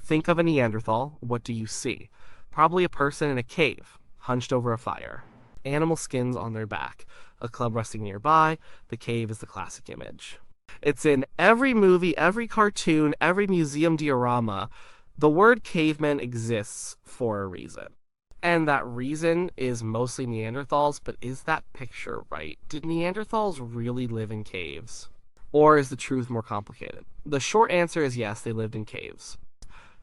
Think of a Neanderthal. What do you see? Probably a person in a cave, hunched over a fire. Animal skins on their back. A club resting nearby. The cave is the classic image. It's in every movie, every cartoon, every museum diorama. The word caveman exists for a reason. And that reason is mostly Neanderthals, but is that picture right? Did Neanderthals really live in caves? Or is the truth more complicated? The short answer is yes, they lived in caves.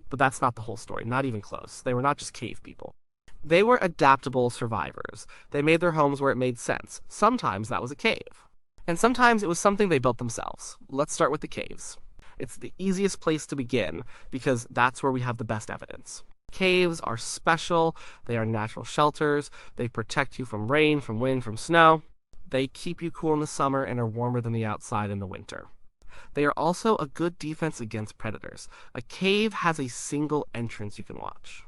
But that's not the whole story, not even close. They were not just cave people. They were adaptable survivors. They made their homes where it made sense. Sometimes that was a cave. And sometimes it was something they built themselves. Let's start with the caves. It's the easiest place to begin because that's where we have the best evidence. Caves are special. They are natural shelters. They protect you from rain, from wind, from snow. They keep you cool in the summer and are warmer than the outside in the winter. They are also a good defense against predators. A cave has a single entrance you can watch.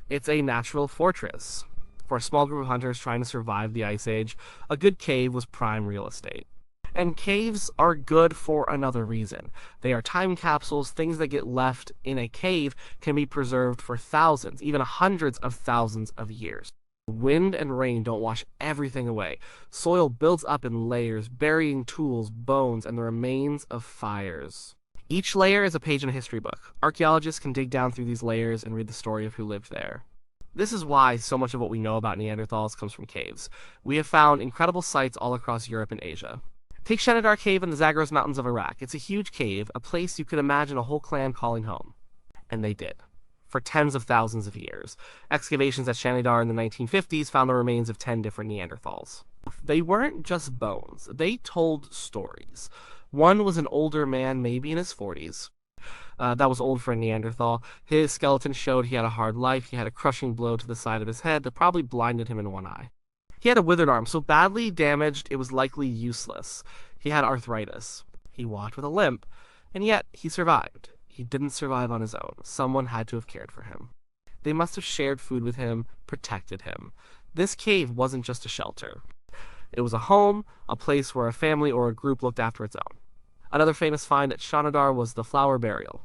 It's a natural fortress. For a small group of hunters trying to survive the Ice Age, a good cave was prime real estate. And caves are good for another reason. They are time capsules. Things that get left in a cave can be preserved for thousands, even hundreds of thousands of years. Wind and rain don't wash everything away. Soil builds up in layers, burying tools, bones, and the remains of fires. Each layer is a page in a history book. Archaeologists can dig down through these layers and read the story of who lived there. This is why so much of what we know about Neanderthals comes from caves. We have found incredible sites all across Europe and Asia. Take Shanidar Cave in the Zagros Mountains of Iraq. It's a huge cave, a place you could imagine a whole clan calling home. And they did. For tens of thousands of years. Excavations at Shanidar in the 1950s found the remains of 10 different Neanderthals. They weren't just bones. They told stories. One was an older man, maybe in his 40s. That was old for a Neanderthal. His skeleton showed he had a hard life. He had a crushing blow to the side of his head that probably blinded him in one eye. He had a withered arm, so badly damaged it was likely useless. He had arthritis. He walked with a limp, and yet he survived. He didn't survive on his own. Someone had to have cared for him. They must have shared food with him, protected him. This cave wasn't just a shelter. It was a home, a place where a family or a group looked after its own. Another famous find at Shanidar was the flower burial.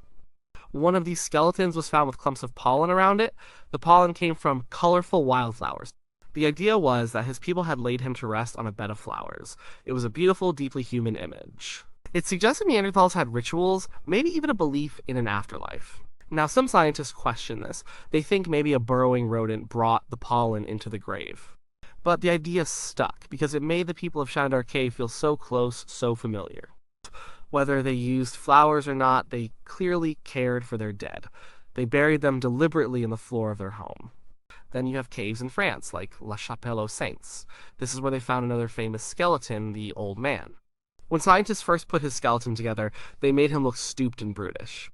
One of these skeletons was found with clumps of pollen around it. The pollen came from colorful wildflowers. The idea was that his people had laid him to rest on a bed of flowers. It was a beautiful, deeply human image. It suggested Neanderthals had rituals, maybe even a belief in an afterlife. Now, some scientists question this. They think maybe a burrowing rodent brought the pollen into the grave. But the idea stuck, because it made the people of Shanidar Cave feel so close, so familiar. Whether they used flowers or not, they clearly cared for their dead. They buried them deliberately in the floor of their home. Then you have caves in France, like La Chapelle aux Saints. This is where they found another famous skeleton, the Old Man. When scientists first put his skeleton together, they made him look stooped and brutish.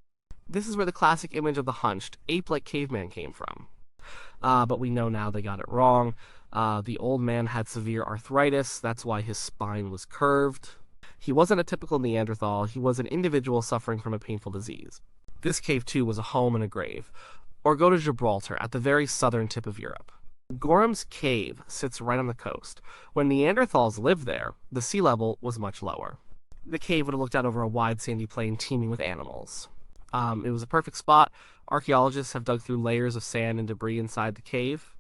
This is where the classic image of the hunched, ape-like caveman came from. But we know now they got it wrong. The old man had severe arthritis, that's why his spine was curved. He wasn't a typical Neanderthal, he was an individual suffering from a painful disease. This cave, too, was a home and a grave. Or go to Gibraltar, at the very southern tip of Europe. Gorham's Cave sits right on the coast. When Neanderthals lived there, the sea level was much lower. The cave would have looked out over a wide sandy plain teeming with animals. It was a perfect spot. Archaeologists have dug through layers of sand and debris inside the cave.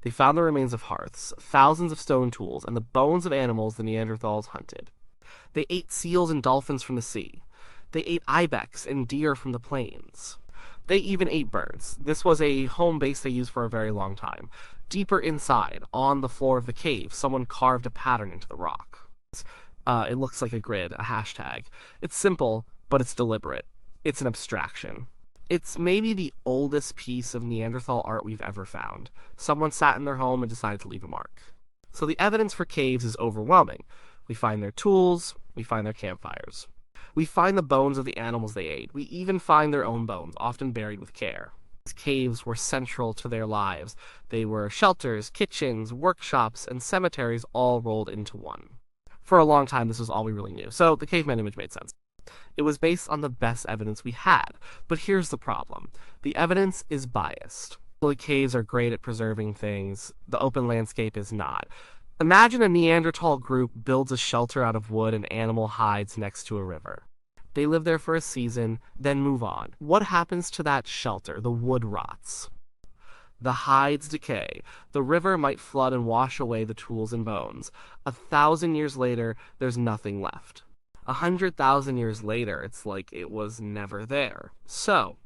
They found the remains of hearths, thousands of stone tools, and the bones of animals the Neanderthals hunted. They ate seals and dolphins from the sea. They ate ibex and deer from the plains. They even ate birds. This was a home base they used for a very long time. Deeper inside, on the floor of the cave, someone carved a pattern into the rock. It looks like a grid, a hashtag. It's simple, but it's deliberate. It's an abstraction. It's maybe the oldest piece of Neanderthal art we've ever found. Someone sat in their home and decided to leave a mark. So the evidence for caves is overwhelming. We find their tools, we find their campfires. We find the bones of the animals they ate. We even find their own bones, often buried with care. These caves were central to their lives. They were shelters, kitchens, workshops, and cemeteries all rolled into one. For a long time, this was all we really knew, so the caveman image made sense. It was based on the best evidence we had, but here's the problem. The evidence is biased. The caves are great at preserving things. The open landscape is not. Imagine a Neanderthal group builds a shelter out of wood and animal hides next to a river. They live there for a season, then move on. What happens to that shelter? The wood rots. The hides decay. The river might flood and wash away the tools and bones. 1,000 years later, there's nothing left. 100,000 years later, it's like it was never there. So,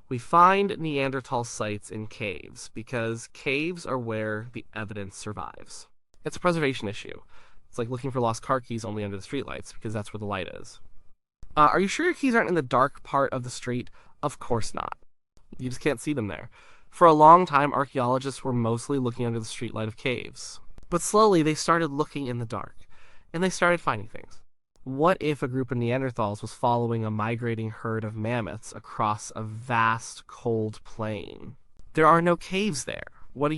we find Neanderthal sites in caves because caves are where the evidence survives. It's a preservation issue. It's like looking for lost car keys only under the streetlights because that's where the light is. Are you sure your keys aren't in the dark part of the street? Of course not. You just can't see them there. For a long time, archaeologists were mostly looking under the streetlight of caves. But slowly, they started looking in the dark, and they started finding things. What if a group of Neanderthals was following a migrating herd of mammoths across a vast, cold plain? There are no caves there. What do?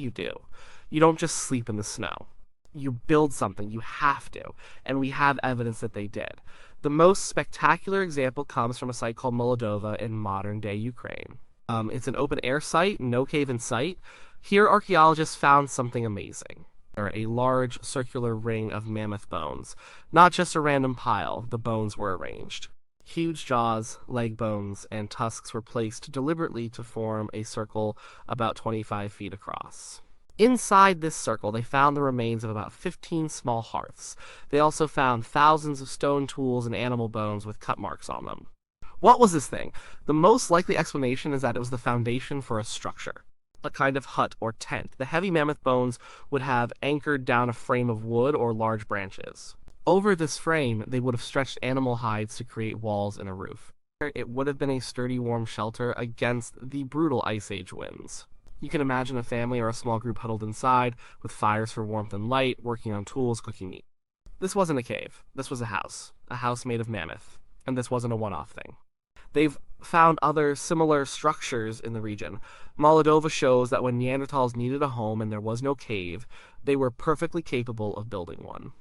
You don't just sleep in the snow. You build something. You have to. And we have evidence that they did. The most spectacular example comes from a site called Moldova in modern-day Ukraine. It's an open-air site, no cave in sight. Here, archaeologists found something amazing. A large circular ring of mammoth bones. Not just a random pile, the bones were arranged. Huge jaws, leg bones, and tusks were placed deliberately to form a circle about 25 feet across. Inside this circle, they found the remains of about 15 small hearths. They also found thousands of stone tools and animal bones with cut marks on them. What was this thing? The most likely explanation is that it was the foundation for a structure, a kind of hut or tent. The heavy mammoth bones would have anchored down a frame of wood or large branches. Over this frame, they would have stretched animal hides to create walls and a roof. It would have been a sturdy, warm shelter against the brutal Ice Age winds. You can imagine a family or a small group huddled inside, with fires for warmth and light, working on tools, cooking meat. This wasn't a cave. This was a house made of mammoth. And this wasn't a one-off thing. They've found other similar structures in the region. Moldova shows that when Neanderthals needed a home and there was no cave, they were perfectly capable of building one.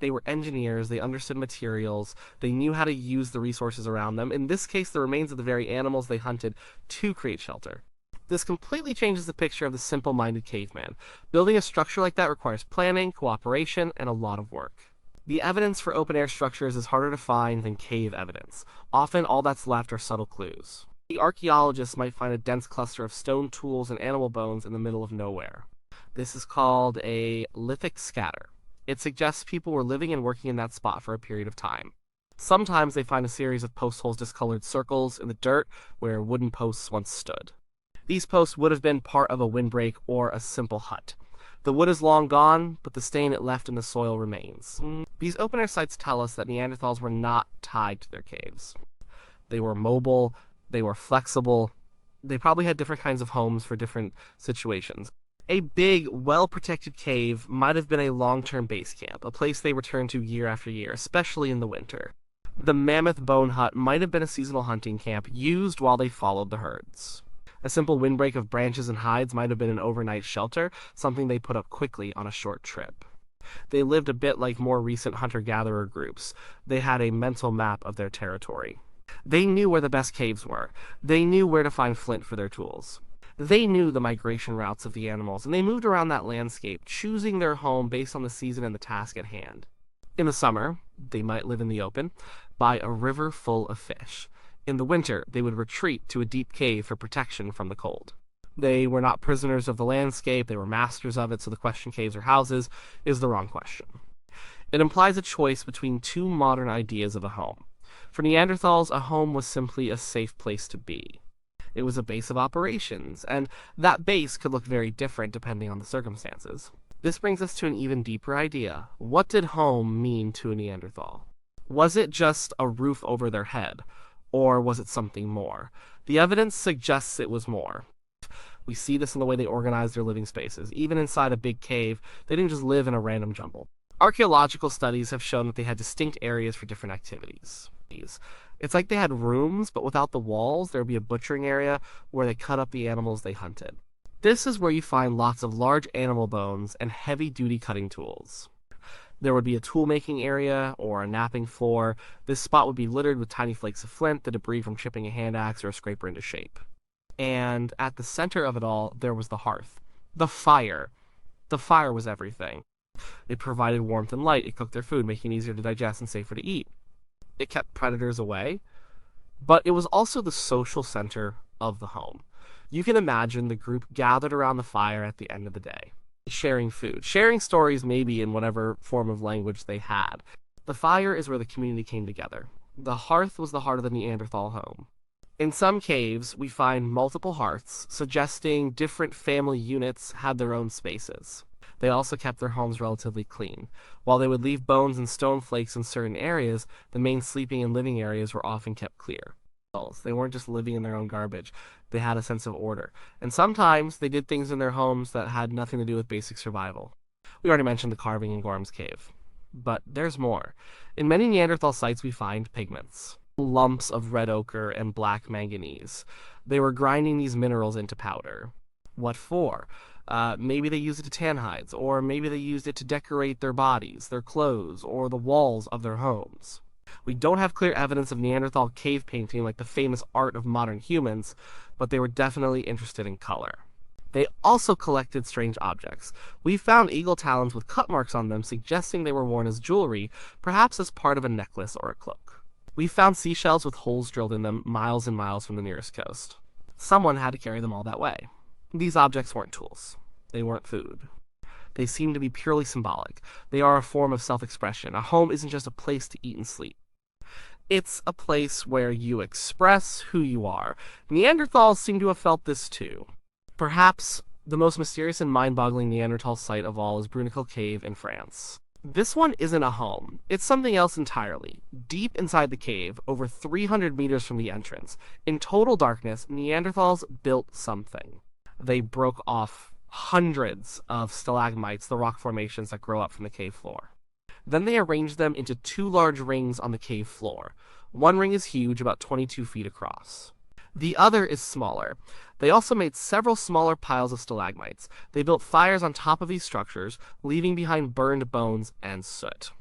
They were engineers, they understood materials, they knew how to use the resources around them, in this case the remains of the very animals they hunted, to create shelter. This completely changes the picture of the simple-minded caveman. Building a structure like that requires planning, cooperation, and a lot of work. The evidence for open-air structures is harder to find than cave evidence. Often, all that's left are subtle clues. The archaeologists might find a dense cluster of stone tools and animal bones in the middle of nowhere. This is called a lithic scatter. It suggests people were living and working in that spot for a period of time. Sometimes they find a series of post holes discolored circles in the dirt where wooden posts once stood. These posts would have been part of a windbreak or a simple hut. The wood is long gone, but the stain it left in the soil remains. These open-air sites tell us that Neanderthals were not tied to their caves. They were mobile, they were flexible, they probably had different kinds of homes for different situations. A big, well-protected cave might have been a long-term base camp, a place they returned to year after year, especially in the winter. The mammoth bone hut might have been a seasonal hunting camp used while they followed the herds. A simple windbreak of branches and hides might have been an overnight shelter, something they put up quickly on a short trip. They lived a bit like more recent hunter-gatherer groups. They had a mental map of their territory. They knew where the best caves were. They knew where to find flint for their tools. They knew the migration routes of the animals, and they moved around that landscape, choosing their home based on the season and the task at hand. In the summer, they might live in the open, by a river full of fish. In the winter, they would retreat to a deep cave for protection from the cold. They were not prisoners of the landscape, they were masters of it, so the question caves or houses is the wrong question. It implies a choice between two modern ideas of a home. For Neanderthals, a home was simply a safe place to be. It was a base of operations, and that base could look very different depending on the circumstances. This brings us to an even deeper idea. What did home mean to a Neanderthal? Was it just a roof over their head? Or was it something more? The evidence suggests it was more. We see this in the way they organized their living spaces. Even inside a big cave, they didn't just live in a random jumble. Archaeological studies have shown that they had distinct areas for different activities. It's like they had rooms, but without the walls, there would be a butchering area where they cut up the animals they hunted. This is where you find lots of large animal bones and heavy-duty cutting tools. There would be a tool-making area or a napping floor. This spot would be littered with tiny flakes of flint, the debris from chipping a hand axe or a scraper into shape. And at the center of it all, there was the hearth. The fire. The fire was everything. It provided warmth and light. It cooked their food, making it easier to digest and safer to eat. It kept predators away. but it was also the social center of the home. You can imagine the group gathered around the fire at the end of the day, sharing food, sharing stories maybe in whatever form of language they had. The fire is where the community came together. The hearth was the heart of the Neanderthal home. In some caves, we find multiple hearths, suggesting different family units had their own spaces. They also kept their homes relatively clean. While they would leave bones and stone flakes in certain areas, the main sleeping and living areas were often kept clear. They weren't just living in their own garbage, they had a sense of order. And sometimes they did things in their homes that had nothing to do with basic survival. We already mentioned the carving in Gorham's Cave. But there's more. In many Neanderthal sites, we find pigments, lumps of red ochre and black manganese. They were grinding these minerals into powder. What for? Maybe they used it to tan hides, or maybe they used it to decorate their bodies, their clothes, or the walls of their homes. We don't have clear evidence of Neanderthal cave painting like the famous art of modern humans, but they were definitely interested in color. They also collected strange objects. We found eagle talons with cut marks on them, suggesting they were worn as jewelry, perhaps as part of a necklace or a cloak. We found seashells with holes drilled in them miles and miles from the nearest coast. Someone had to carry them all that way. These objects weren't tools. They weren't food. They seem to be purely symbolic. They are a form of self-expression. A home isn't just a place to eat and sleep. It's a place where you express who you are. Neanderthals seem to have felt this too. Perhaps the most mysterious and mind-boggling Neanderthal site of all is Bruniquel Cave in France. This one isn't a home. It's something else entirely. Deep inside the cave, over 300 meters from the entrance, in total darkness, Neanderthals built something. They broke off hundreds of stalagmites, the rock formations that grow up from the cave floor. Then they arranged them into two large rings on the cave floor. One ring is huge, about 22 feet across. The other is smaller. They also made several smaller piles of stalagmites. They built fires on top of these structures, leaving behind burned bones and soot.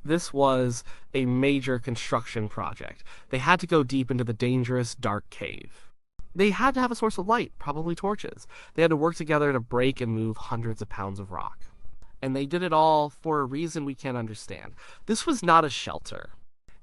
This was a major construction project. They had to go deep into the dangerous, dark cave. They had to have a source of light, probably torches. They had to work together to break and move hundreds of pounds of rock. And they did it all for a reason we can't understand. This was not a shelter.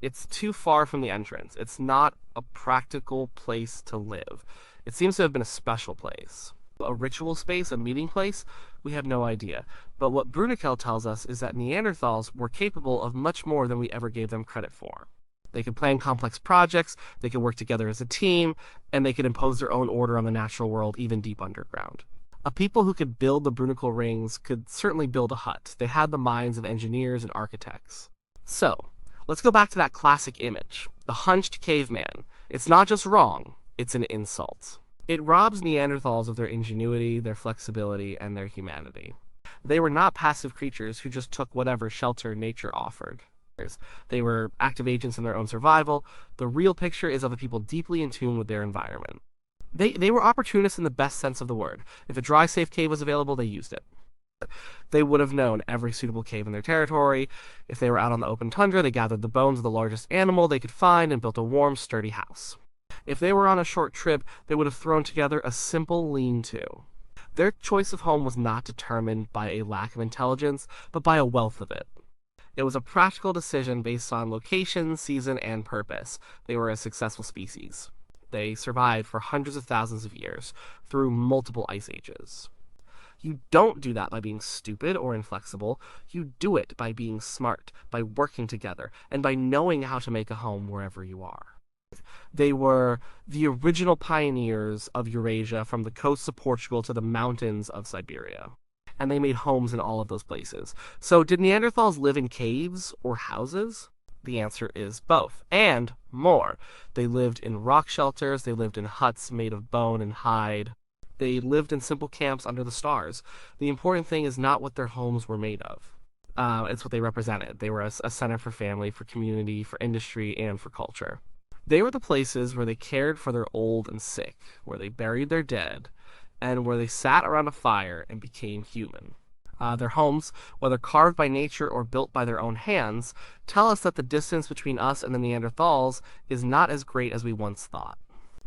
It's too far from the entrance. It's not a practical place to live. It seems to have been a special place. A ritual space, a meeting place? We have no idea. But what Bruniquel tells us is that Neanderthals were capable of much more than we ever gave them credit for. They could plan complex projects, they could work together as a team, and they could impose their own order on the natural world even deep underground. A people who could build the Bruniquel rings could certainly build a hut. They had the minds of engineers and architects. So, let's go back to that classic image, the hunched caveman. It's not just wrong, it's an insult. It robs Neanderthals of their ingenuity, their flexibility, and their humanity. They were not passive creatures who just took whatever shelter nature offered. They were active agents in their own survival. The real picture is of a people deeply in tune with their environment. They were opportunists in the best sense of the word. If a dry, safe cave was available, they used it. They would have known every suitable cave in their territory. If they were out on the open tundra, they gathered the bones of the largest animal they could find and built a warm, sturdy house. If they were on a short trip, they would have thrown together a simple lean-to. Their choice of home was not determined by a lack of intelligence, but by a wealth of it. It was a practical decision based on location, season, and purpose. They were a successful species. They survived for hundreds of thousands of years, through multiple ice ages. You don't do that by being stupid or inflexible. You do it by being smart, by working together, and by knowing how to make a home wherever you are. They were the original pioneers of Eurasia, from the coasts of Portugal to the mountains of Siberia. And they made homes in all of those places. So did Neanderthals live in caves or houses? The answer is both, and more. They lived in rock shelters, they lived in huts made of bone and hide. They lived in simple camps under the stars. The important thing is not what their homes were made of. It's what they represented. They were a center for family, for community, for industry, and for culture. They were the places where they cared for their old and sick, where they buried their dead, and where they sat around a fire and became human. Their homes, whether carved by nature or built by their own hands, tell us that the distance between us and the Neanderthals is not as great as we once thought.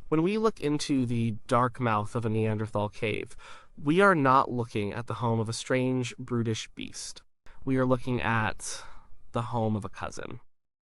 When we look into the dark mouth of a Neanderthal cave, we are not looking at the home of a strange, brutish beast. We are looking at the home of a cousin.